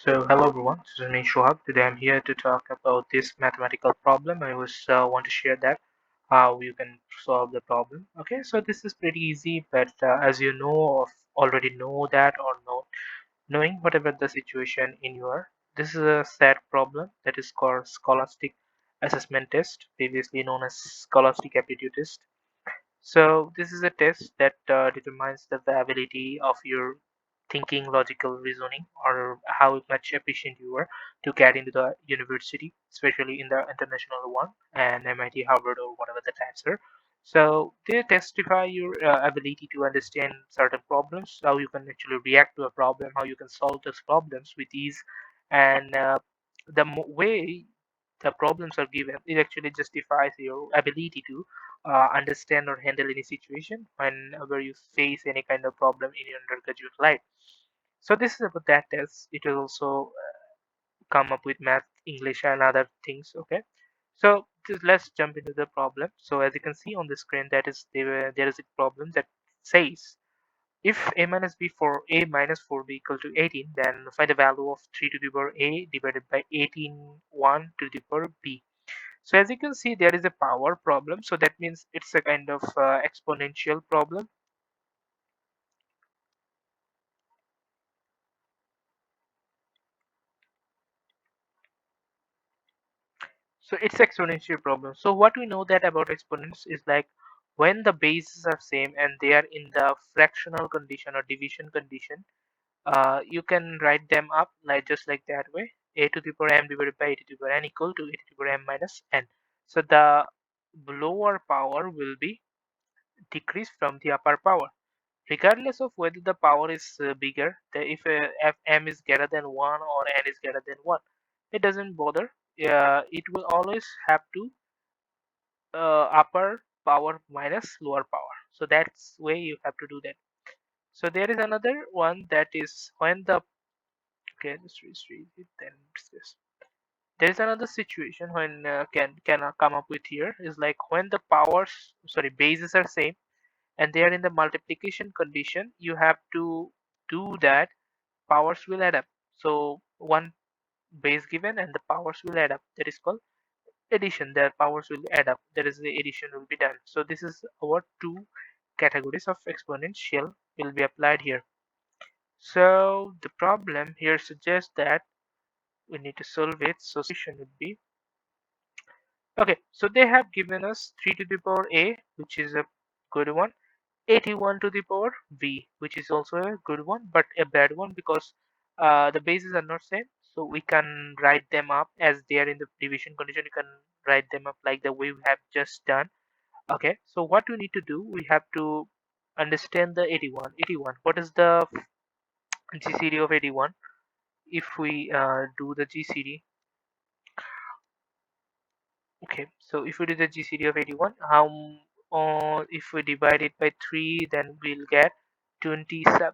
So, hello everyone, this is me Shohab. Today I'm here to talk about this mathematical problem. I want to share that how you can solve the problem. Okay, so this is pretty easy, but as you know or already know that or know, knowing whatever the situation in your this is a set problem that is called Scholastic Assessment Test, previously known as Scholastic Aptitude Test. So this is a test that determines the ability of your thinking, logical reasoning, or how much efficient you are to get into the university, especially in the international one and MIT, Harvard, or whatever the types are. So they testify your ability to understand certain problems, how you can actually react to a problem, how you can solve those problems with ease, and way the problems are given, it actually justifies your ability to understand or handle any situation whenever you face any kind of problem in your undergraduate life. So this is about that test. It will also come up with math, English, and other things. Okay. So let's jump into the problem. So as you can see on the screen, that is there is a problem that says if a minus b for a minus 4b equal to 18, then find the value of 3 to the power a divided by 18 1 to the power b. So as you can see, there is a power problem. So that means it's a kind of exponential problem. So it's exponential problem. So what we know that about exponents is like when the bases are same and they are in the fractional condition or division condition, you can write them up like just like that way. A to the power m divided by a to the power n equal to a to the power m minus n. So the lower power will be decreased from the upper power, regardless of whether the power is bigger. If f m is greater than 1 or n is greater than 1, it doesn't bother. It will always have to upper power minus lower power. So that's way you have to do that. So there is another one that is when the okay, let's read it then discuss. There is another situation when can come up with here is like when the powers, sorry, bases are same and they are in the multiplication condition, you have to do that powers will add up. So one base given and the powers will add up. That is called addition. Their powers will add up. That is the addition will be done. So this is our two categories of exponential will be applied here. So the problem here suggests that we need to solve it. So solution would be okay. So they have given us 3 to the power a, which is a good one. 81 to the power b, which is also a good one, but a bad one because the bases are not same. So we can write them up as they are in the division condition. You can write them up like the way we have just done. Okay, so what we need to do, we have to understand the 81. 81. What is the GCD of 81? If we do the GCD, okay, so if we do the GCD of 81, if we divide it by 3, then we'll get 27.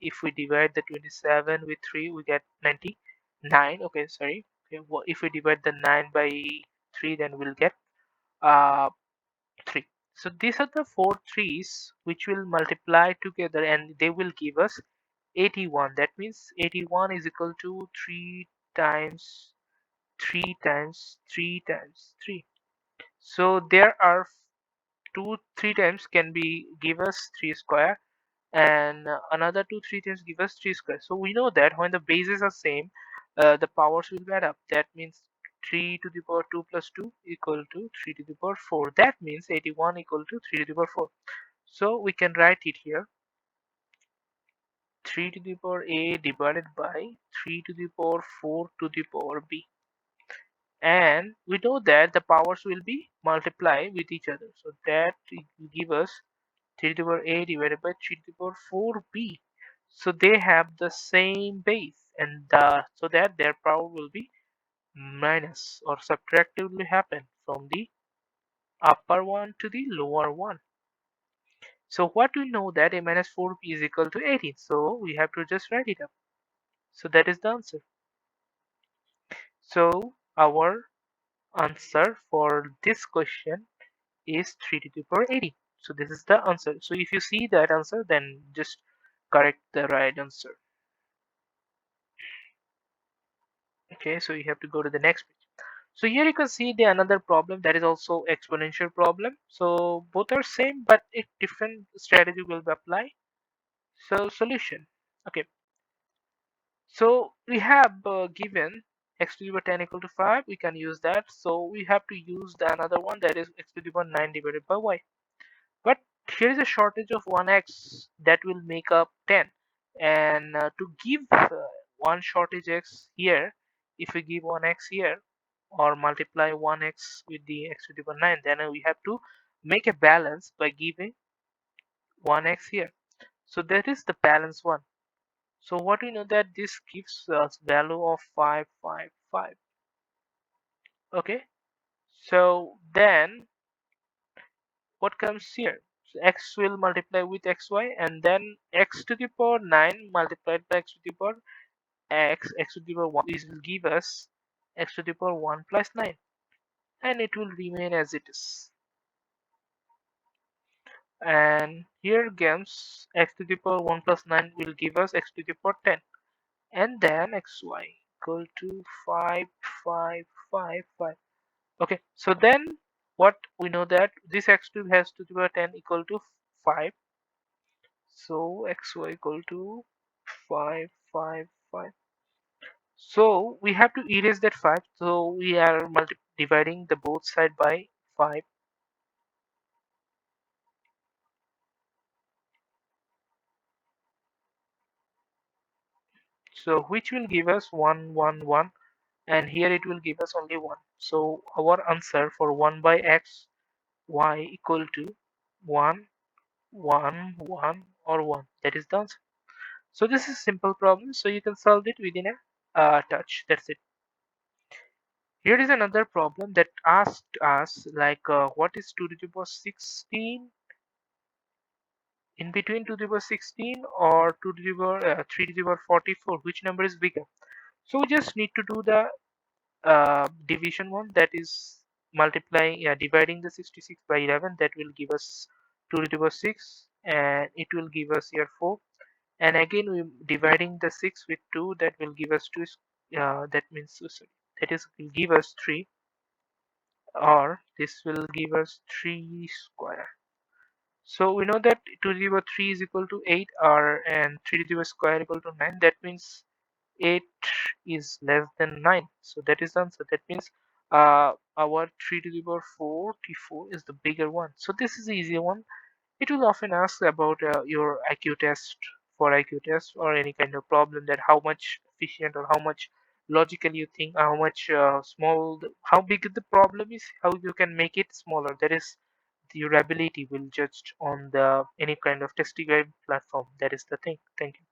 If we divide the 27 with 3, we get 99. Okay, sorry. Okay, well, if we divide the 9 by 3, then we'll get uh, 3. So these are the four threes which will multiply together and they will give us 81. That means 81 is equal to 3 times 3 times 3 times 3. So there are two 3 times can be give us 3 square, and another two 3 times give us 3 square. So we know that when the bases are same, the powers will add up. That means 3 to the power 2 plus 2 equal to 3 to the power 4. That means 81 equal to 3 to the power 4. So we can write it here, 3 to the power a divided by 3 to the power 4 to the power b. And we know that the powers will be multiplied with each other. So that will give us 3 to the power a divided by 3 to the power 4b. So they have the same base, and so that their power will be minus or subtractively happen from the upper one to the lower one. So what we know that a minus 4b is equal to 18. So we have to just write it up. So that is the answer. So our answer for this question is 3 to the power 80. So this is the answer. So if you see that answer, then just correct the right answer. Okay, so you have to go to the next page. So here you can see the another problem that is also exponential problem. So both are same, but a different strategy will be applied. So solution. Okay, so we have given x to the power 10 equal to 5. We can use that. So we have to use the another one, that is x to the power 9 divided by y. But here is a shortage of 1x that will make up 10. And to give one shortage x here, if we give 1x here or multiply 1x with the x to the power 9, then we have to make a balance by giving 1x here. So that is the balance one. So what we know that this gives us value of 555. Okay. So then what comes here? So x will multiply with xy, and then x to the power 9 multiplied by x to the power x to the power 1, this will give us x to the power 1 plus 9, and it will remain as it is. And here comes x to the power 1 plus 9 will give us x to the power 10, and then xy equal to 5555. Okay, so then what we know that this x2 has to the power 10 equal to 5. So xy equal to 555. So we have to erase that 5. So we are dividing the both side by 5. So which will give us 1, 1, 1, and here it will give us only 1. So our answer for 1 by x y equal to 1, 1, 1, or 1. That is the answer. So this is simple problem. So you can solve it within a touch. That's it. Here is another problem that asked us like what is 2 to the power 16 in between 2 to the power 16 or 2 to the power 3 to the power 44. Which number is bigger? So we just need to do the division one, that is multiplying dividing the 66 by 11, that will give us 2 to the power 6, and it will give us here 4. And again we dividing the 6 with 2, that will give us 2, that means sorry, that is will give us 3, or this will give us 3 square. So we know that 2 to the power 3 is equal to 8, or and 3 to the power square equal to 9. That means 8 is less than 9. So that is the answer. That means our 3 to the power 44 is the bigger one. So this is the easier one. It will often ask about your IQ test, for IQ test or any kind of problem, that how much efficient or how much logical you think, how much small, how big the problem is, how you can make it smaller. That is your ability will judged on the any kind of testing guide platform. That is the thing. Thank you.